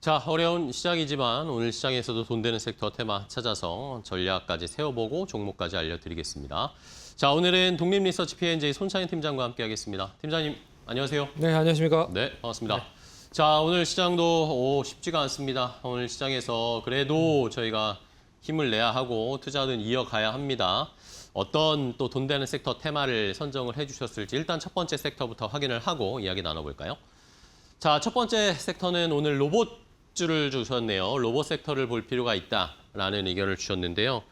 자, 어려운 시장이지만 오늘 시장에서도 돈 되는 섹터 테마 찾아서 전략까지 세워보고 종목까지 알려드리겠습니다. 자, 오늘은 독립리서치 P&J 손창인 팀장과 함께하겠습니다. 팀장님, 안녕하세요. 네, 안녕하십니까? 네, 반갑습니다. 자, 오늘 시장도 쉽지가 않습니다. 오늘 시장에서 그래도 저희가 힘을 내야 하고 투자는 이어가야 합니다. 어떤 또 돈 되는 섹터 테마를 선정을 해주셨을지 일단 첫 번째 섹터부터 확인을 하고 이야기 나눠볼까요? 자, 첫 번째 섹터는 오늘 로봇주를 주셨네요. 로봇 섹터를 볼 필요가 있다라는 의견을 주셨는데요.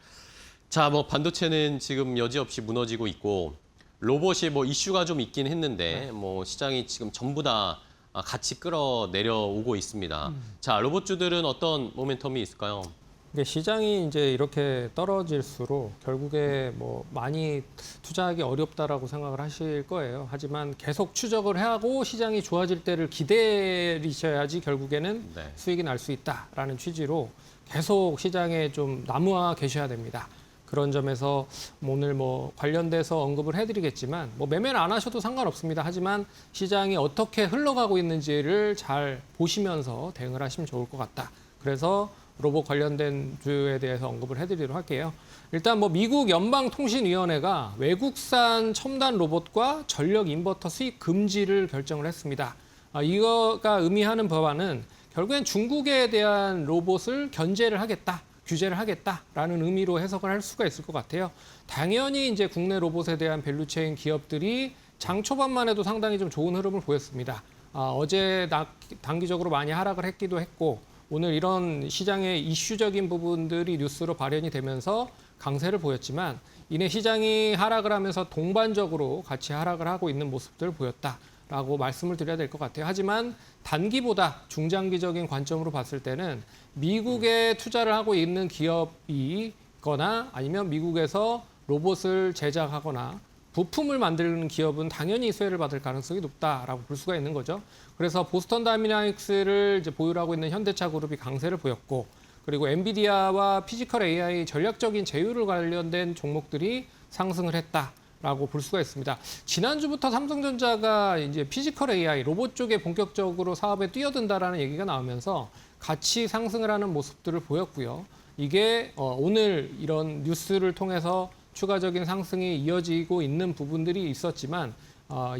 자, 반도체는 지금 여지없이 무너지고 있고 로봇이 이슈가 좀 있긴 했는데 시장이 지금 전부 다 같이 끌어내려오고 있습니다. 자, 로봇주들은 어떤 모멘텀이 있을까요? 시장이 이제 이렇게 떨어질수록 결국에 많이 투자하기 어렵다라고 생각을 하실 거예요. 하지만 계속 추적을 하고 시장이 좋아질 때를 기다리셔야지 결국에는 네. 수익이 날 수 있다라는 취지로 계속 시장에 좀 남아 계셔야 됩니다. 그런 점에서 오늘 관련돼서 언급을 해드리겠지만 매매는 안 하셔도 상관없습니다. 하지만 시장이 어떻게 흘러가고 있는지를 잘 보시면서 대응을 하시면 좋을 것 같다. 그래서 로봇 관련된 주에 대해서 언급을 해드리도록 할게요. 일단 미국 연방통신위원회가 외국산 첨단 로봇과 전력 인버터 수입 금지를 결정을 했습니다. 이거가 의미하는 법안은 결국엔 중국에 대한 로봇을 견제를 하겠다. 규제를 하겠다라는 의미로 해석을 할 수가 있을 것 같아요. 당연히 이제 국내 로봇에 대한 밸류체인 기업들이 장 초반만 해도 상당히 좀 좋은 흐름을 보였습니다. 어제 단기적으로 많이 하락을 했기도 했고 오늘 이런 시장의 이슈적인 부분들이 뉴스로 발현이 되면서 강세를 보였지만 이내 시장이 하락을 하면서 동반적으로 같이 하락을 하고 있는 모습들을 보였다라고 말씀을 드려야 될 것 같아요. 하지만 단기보다 중장기적인 관점으로 봤을 때는 미국에 투자를 하고 있는 기업이거나 아니면 미국에서 로봇을 제작하거나 부품을 만드는 기업은 당연히 수혜를 받을 가능성이 높다라고 볼 수가 있는 거죠. 그래서 보스턴 다이내믹스를 이제 보유하고 있는 현대차 그룹이 강세를 보였고, 그리고 엔비디아와 피지컬 AI 전략적인 제휴를 관련된 종목들이 상승을 했다라고 볼 수가 있습니다. 지난주부터 삼성전자가 이제 피지컬 AI 로봇 쪽에 본격적으로 사업에 뛰어든다라는 얘기가 나오면서 같이 상승을 하는 모습들을 보였고요. 이게 오늘 이런 뉴스를 통해서 추가적인 상승이 이어지고 있는 부분들이 있었지만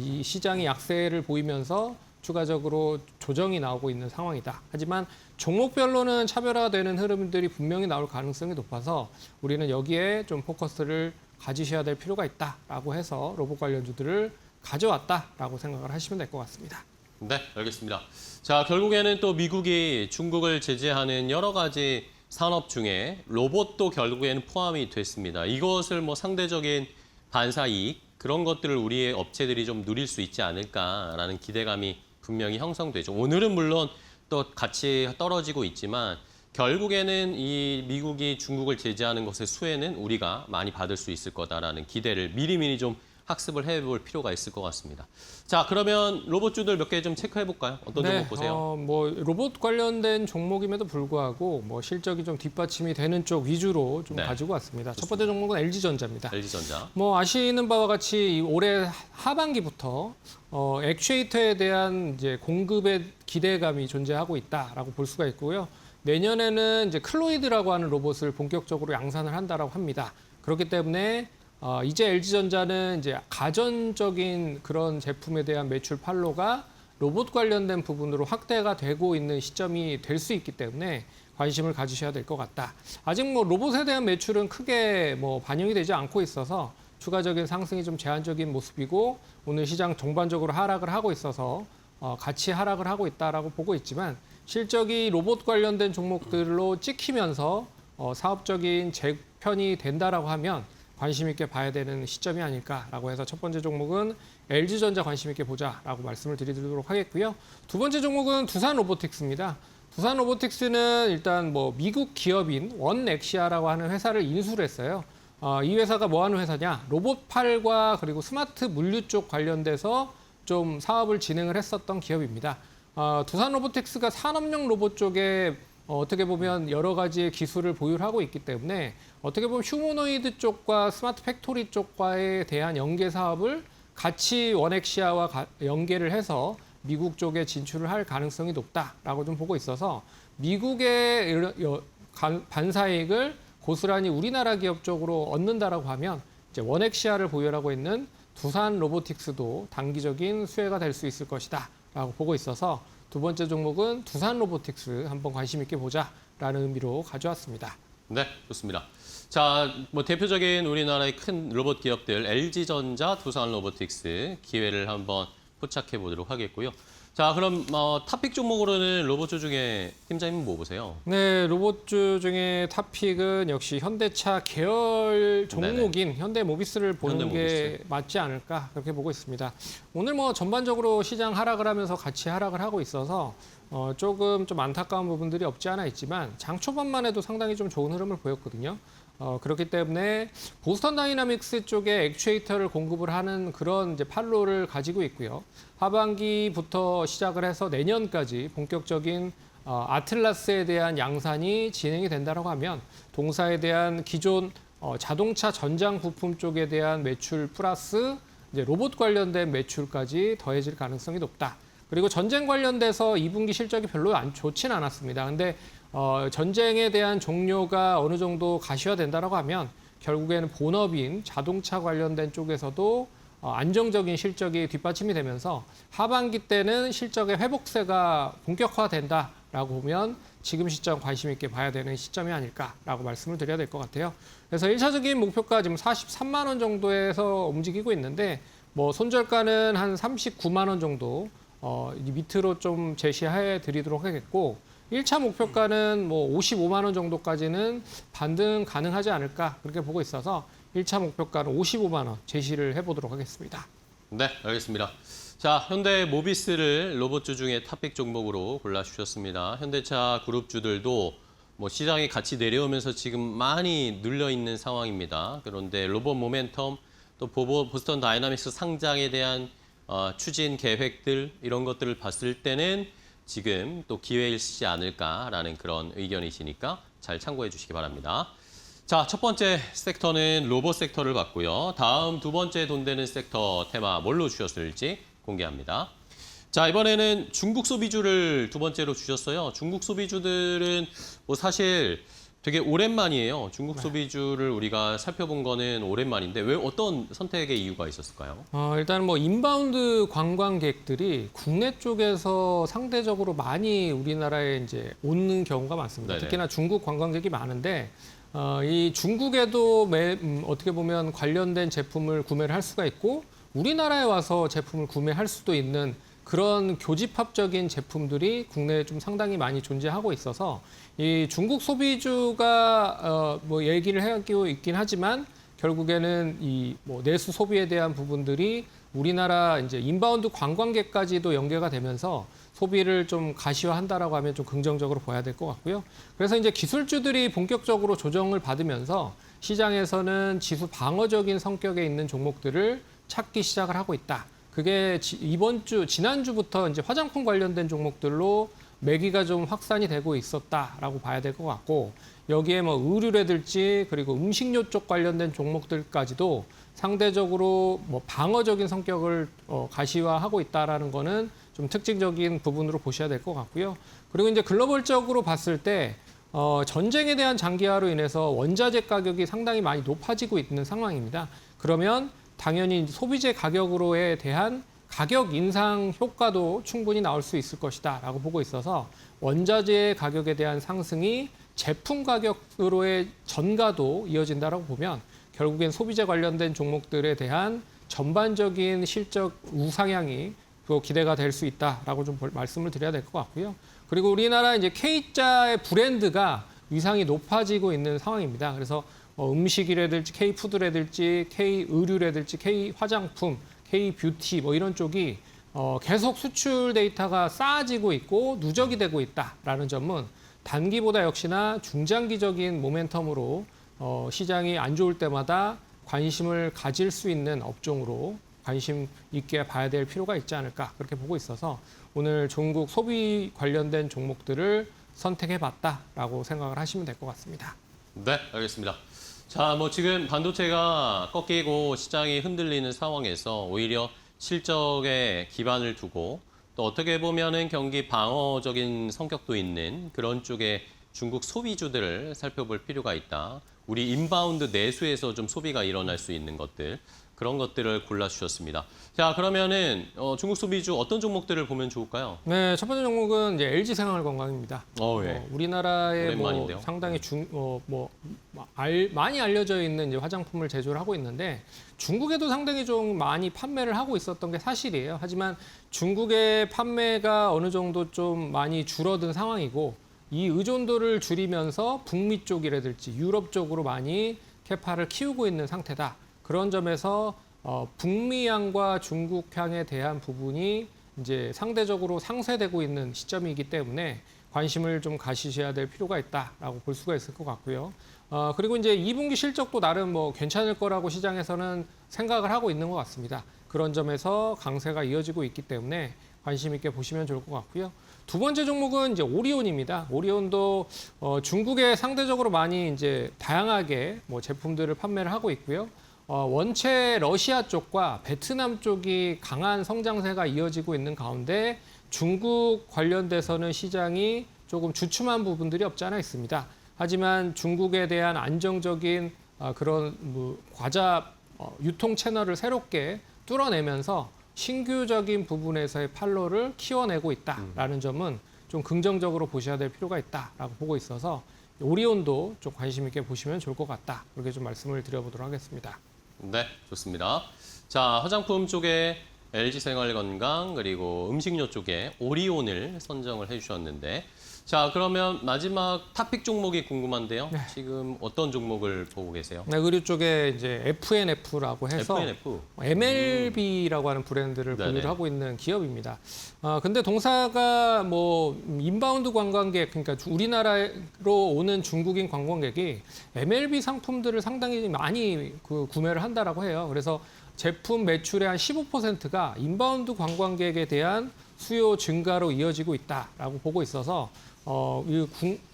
이 시장이 약세를 보이면서 추가적으로 조정이 나오고 있는 상황이다. 하지만 종목별로는 차별화되는 흐름들이 분명히 나올 가능성이 높아서 우리는 여기에 좀 포커스를 가지셔야 될 필요가 있다라고 해서 로봇 관련주들을 가져왔다라고 생각을 하시면 될 것 같습니다. 네, 알겠습니다. 자, 결국에는 또 미국이 중국을 제재하는 여러 가지 산업 중에 로봇도 결국에는 포함이 됐습니다. 이것을 상대적인 반사 이익 그런 것들을 우리의 업체들이 좀 누릴 수 있지 않을까라는 기대감이 분명히 형성되죠. 오늘은 물론 또 같이 떨어지고 있지만 결국에는 이 미국이 중국을 제재하는 것의 수혜는 우리가 많이 받을 수 있을 거다라는 기대를 미리미리 좀 학습을 해볼 필요가 있을 것 같습니다. 자, 그러면 로봇주들 몇 개 좀 체크해 볼까요? 어떤 종목 보세요? 로봇 관련된 종목임에도 불구하고 실적이 좀 뒷받침이 되는 쪽 위주로 좀 가지고 왔습니다. 첫 번째 종목은 LG전자입니다. LG전자. 아시는 바와 같이 올해 하반기부터 액추에이터에 대한 이제 공급의 기대감이 존재하고 있다라고 볼 수가 있고요. 내년에는 이제 클로이드라고 하는 로봇을 본격적으로 양산을 한다라고 합니다. 그렇기 때문에 이제 LG전자는 이제 가전적인 그런 제품에 대한 매출 판로가 로봇 관련된 부분으로 확대가 되고 있는 시점이 될 수 있기 때문에 관심을 가지셔야 될 것 같다. 아직 로봇에 대한 매출은 크게 반영이 되지 않고 있어서 추가적인 상승이 좀 제한적인 모습이고 오늘 시장 전반적으로 하락을 하고 있어서 같이 하락을 하고 있다라고 보고 있지만 실적이 로봇 관련된 종목들로 찍히면서 사업적인 재편이 된다라고 하면 관심 있게 봐야 되는 시점이 아닐까라고 해서 첫 번째 종목은 LG전자 관심 있게 보자라고 말씀을 드리도록 하겠고요. 두 번째 종목은 두산 로보틱스입니다. 두산 로보틱스는 일단 미국 기업인 원엑시아라고 하는 회사를 인수를 했어요. 이 회사가 뭐 하는 회사냐? 로봇팔과 그리고 스마트 물류 쪽 관련돼서 좀 사업을 진행을 했었던 기업입니다. 두산 로보틱스가 산업용 로봇 쪽에 어떻게 보면 여러 가지의 기술을 보유하고 있기 때문에 어떻게 보면 휴머노이드 쪽과 스마트 팩토리 쪽과에 대한 연계 사업을 같이 원엑시아와 연계를 해서 미국 쪽에 진출을 할 가능성이 높다라고 좀 보고 있어서 미국의 반사이익을 고스란히 우리나라 기업 쪽으로 얻는다라고 하면 이제 원액 시야를 보유하고 있는 두산 로보틱스도 단기적인 수혜가 될 수 있을 것이다라고 보고 있어서 두 번째 종목은 두산 로보틱스 한번 관심 있게 보자라는 의미로 가져왔습니다. 네, 좋습니다. 자, 뭐 대표적인 우리나라의 큰 로봇 기업들 LG전자, 두산 로보틱스 기회를 한번 포착해 보도록 하겠고요. 자, 그럼 탑픽 종목으로는 로봇주 중에 팀장님 뭐 보세요? 네, 로봇주 중에 탑픽은 역시 현대차 계열 종목인 현대모비스를 보는 게 맞지 않을까 그렇게 보고 있습니다. 오늘 뭐 전반적으로 시장 하락을 하면서 같이 하락을 하고 있어서 조금 좀 안타까운 부분들이 없지 않아 있지만 장 초반만 해도 상당히 좀 좋은 흐름을 보였거든요. 그렇기 때문에 보스턴 다이나믹스 쪽에 액추에이터를 공급을 하는 그런 이제 판로를 가지고 있고요. 하반기부터 시작을 해서 내년까지 본격적인 아틀라스에 대한 양산이 진행이 된다고 하면 동사에 대한 기존 자동차 전장 부품 쪽에 대한 매출 플러스 이제 로봇 관련된 매출까지 더해질 가능성이 높다. 그리고 전쟁 관련돼서 2분기 실적이 별로 좋진 않았습니다. 근데 전쟁에 대한 종료가 어느 정도 가시화된다라고 하면 결국에는 본업인 자동차 관련된 쪽에서도 안정적인 실적이 뒷받침이 되면서 하반기 때는 실적의 회복세가 본격화된다라고 보면 지금 시점 관심 있게 봐야 되는 시점이 아닐까라고 말씀을 드려야 될 것 같아요. 그래서 1차적인 목표가 지금 43만 원 정도에서 움직이고 있는데 뭐 손절가는 한 39만 원 정도 밑으로 좀 제시해 드리도록 하겠고 1차 목표가는 뭐 55만 원 정도까지는 반등 가능하지 않을까 그렇게 보고 있어서 1차 목표가는 55만 원 제시를 해보도록 하겠습니다. 네, 알겠습니다. 자, 현대모비스를 로봇주 중에 탑픽 종목으로 골라주셨습니다. 현대차 그룹주들도 뭐 시장이 같이 내려오면서 지금 많이 눌려 있는 상황입니다. 그런데 로봇 모멘텀 또 보스턴 다이나믹스 상장에 대한 추진 계획들 이런 것들을 봤을 때는 지금 또 기회일지 않을까라는 그런 의견이시니까 잘 참고해 주시기 바랍니다. 자, 첫 번째 섹터는 로봇 섹터를 봤고요. 다음 두 번째 돈 되는 섹터 테마 뭘로 주셨을지 공개합니다. 자, 이번에는 중국 소비주를 두 번째로 주셨어요. 중국 소비주들은 뭐 사실 되게 오랜만이에요. 중국 소비주를 우리가 살펴본 거는 오랜만인데 왜 어떤 선택의 이유가 있었을까요? 일단 뭐 인바운드 관광객들이 국내 쪽에서 상대적으로 많이 우리나라에 이제 오는 경우가 많습니다. 네네. 특히나 중국 관광객이 많은데 이 중국에도 어떻게 보면 관련된 제품을 구매를 할 수가 있고 우리나라에 와서 제품을 구매할 수도 있는 그런 교집합적인 제품들이 국내에 좀 상당히 많이 존재하고 있어서 이 중국 소비주가 뭐 얘기를 하고 있긴 하지만 결국에는 이 뭐 내수 소비에 대한 부분들이 우리나라 이제 인바운드 관광객까지도 연계가 되면서 소비를 좀 가시화한다라고 하면 좀 긍정적으로 봐야 될 것 같고요. 그래서 이제 기술주들이 본격적으로 조정을 받으면서 시장에서는 지수 방어적인 성격에 있는 종목들을 찾기 시작을 하고 있다. 그게 지난주부터 이제 화장품 관련된 종목들로 매기가 좀 확산이 되고 있었다라고 봐야 될 것 같고 여기에 뭐 의류라든지 그리고 음식료 쪽 관련된 종목들까지도 상대적으로 뭐 방어적인 성격을 가시화하고 있다라는 거는 좀 특징적인 부분으로 보셔야 될 것 같고요. 그리고 이제 글로벌적으로 봤을 때 전쟁에 대한 장기화로 인해서 원자재 가격이 상당히 많이 높아지고 있는 상황입니다. 그러면 당연히 소비재 가격으로에 대한 가격 인상 효과도 충분히 나올 수 있을 것이다라고 보고 있어서 원자재 가격에 대한 상승이 제품 가격으로의 전가도 이어진다라고 보면 결국엔 소비재 관련된 종목들에 대한 전반적인 실적 우상향이 기대가 될 수 있다라고 좀 말씀을 드려야 될 것 같고요. 그리고 우리나라 이제 K자의 브랜드가 위상이 높아지고 있는 상황입니다. 그래서 음식이라든지 K푸드라든지 K의류라든지 K화장품, K뷰티 뭐 이런 쪽이 계속 수출 데이터가 쌓아지고 있고 누적이 되고 있다라는 점은 단기보다 역시나 중장기적인 모멘텀으로 시장이 안 좋을 때마다 관심을 가질 수 있는 업종으로 관심 있게 봐야 될 필요가 있지 않을까 그렇게 보고 있어서 오늘 중국 소비 관련된 종목들을 선택해봤다라고 생각을 하시면 될 것 같습니다. 네, 알겠습니다. 자, 뭐 지금 반도체가 꺾이고 시장이 흔들리는 상황에서 오히려 실적에 기반을 두고 또 어떻게 보면은 경기 방어적인 성격도 있는 그런 쪽의 중국 소비주들을 살펴볼 필요가 있다. 우리 인바운드 내수에서 좀 소비가 일어날 수 있는 것들, 그런 것들을 골라주셨습니다. 자, 그러면은 중국 소비주 어떤 종목들을 보면 좋을까요? 네, 첫 번째 종목은 이제 LG 생활건강입니다. 예. 우리나라에 뭐 오랜만인데요. 상당히 많이 알려져 있는 이제 화장품을 제조를 하고 있는데 중국에도 상당히 좀 많이 판매를 하고 있었던 게 사실이에요. 하지만 중국의 판매가 어느 정도 좀 많이 줄어든 상황이고 이 의존도를 줄이면서 북미 쪽이라든지 유럽 쪽으로 많이 캐파를 키우고 있는 상태다. 그런 점에서 북미향과 중국향에 대한 부분이 이제 상대적으로 상쇄되고 있는 시점이기 때문에 관심을 좀 가지셔야 될 필요가 있다라고 볼 수가 있을 것 같고요. 그리고 이제 2분기 실적도 나름 뭐 괜찮을 거라고 시장에서는 생각을 하고 있는 것 같습니다. 그런 점에서 강세가 이어지고 있기 때문에 관심 있게 보시면 좋을 것 같고요. 두 번째 종목은 이제 오리온입니다. 오리온도 중국에 상대적으로 많이 이제 다양하게 뭐 제품들을 판매를 하고 있고요. 원체 러시아 쪽과 베트남 쪽이 강한 성장세가 이어지고 있는 가운데 중국 관련돼서는 시장이 조금 주춤한 부분들이 없지 않아 있습니다. 하지만 중국에 대한 안정적인 그런 과자 유통 채널을 새롭게 뚫어내면서 신규적인 부분에서의 판로를 키워내고 있다라는 점은 좀 긍정적으로 보셔야 될 필요가 있다라고 보고 있어서 오리온도 좀 관심 있게 보시면 좋을 것 같다. 그렇게 좀 말씀을 드려보도록 하겠습니다. 네, 좋습니다. 자, 화장품 쪽에 LG생활건강 그리고 음식료 쪽에 오리온을 선정을 해주셨는데 자, 그러면 마지막 탑픽 종목이 궁금한데요. 네. 지금 어떤 종목을 보고 계세요? 네, 의류 쪽에 이제 FNF라고 해서 FNF. MLB라고 하는 브랜드를 네네. 보유를 하고 있는 기업입니다. 근데 동사가 뭐 인바운드 관광객, 그러니까 우리나라로 오는 중국인 관광객이 MLB 상품들을 상당히 많이 구매를 한다라고 해요. 그래서 제품 매출의 한 15%가 인바운드 관광객에 대한 수요 증가로 이어지고 있다라고 보고 있어서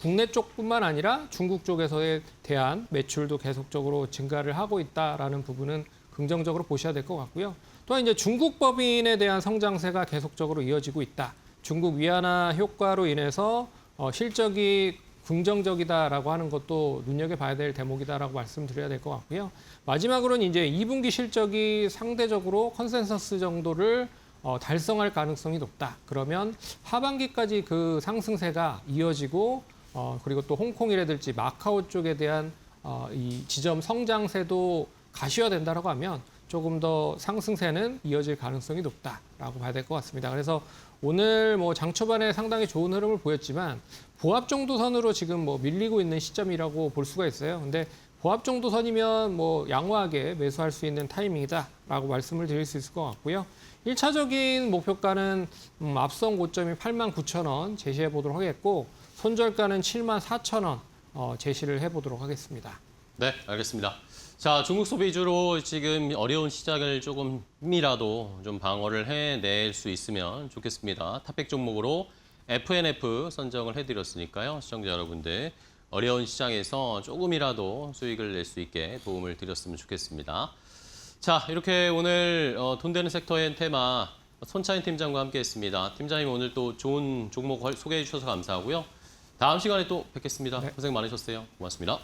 국내 쪽뿐만 아니라 중국 쪽에서에 대한 매출도 계속적으로 증가를 하고 있다라는 부분은 긍정적으로 보셔야 될 것 같고요. 또한 이제 중국 법인에 대한 성장세가 계속적으로 이어지고 있다. 중국 위안화 효과로 인해서 실적이 긍정적이다라고 하는 것도 눈여겨봐야 될 대목이다라고 말씀드려야 될 것 같고요. 마지막으로는 이제 2분기 실적이 상대적으로 컨센서스 정도를 달성할 가능성이 높다. 그러면 하반기까지 그 상승세가 이어지고 그리고 또 홍콩이라든지 마카오 쪽에 대한 이 지점 성장세도 가시화된다라고 하면 조금 더 상승세는 이어질 가능성이 높다라고 봐야 될 것 같습니다. 그래서 오늘 뭐 장 초반에 상당히 좋은 흐름을 보였지만 보합 정도 선으로 지금 뭐 밀리고 있는 시점이라고 볼 수가 있어요. 근데 보합 정도 선이면 뭐 양호하게 매수할 수 있는 타이밍이다라고 말씀을 드릴 수 있을 것 같고요. 1차적인 목표가는 앞선 고점이 89,000원 제시해 보도록 하겠고 손절가는 74,000원 제시를 해보도록 하겠습니다. 네, 알겠습니다. 자, 중국 소비주로 지금 어려운 시장을 조금이라도 좀 방어를 해낼 수 있으면 좋겠습니다. 탑픽 종목으로 FNF 선정을 해드렸으니까요. 시청자 여러분들 어려운 시장에서 조금이라도 수익을 낼 수 있게 도움을 드렸으면 좋겠습니다. 자, 이렇게 오늘 돈 되는 섹터의 테마 손차인 팀장과 함께했습니다. 팀장님 오늘 또 좋은 종목 소개해 주셔서 감사하고요. 다음 시간에 또 뵙겠습니다. 네. 고생 많으셨어요. 고맙습니다.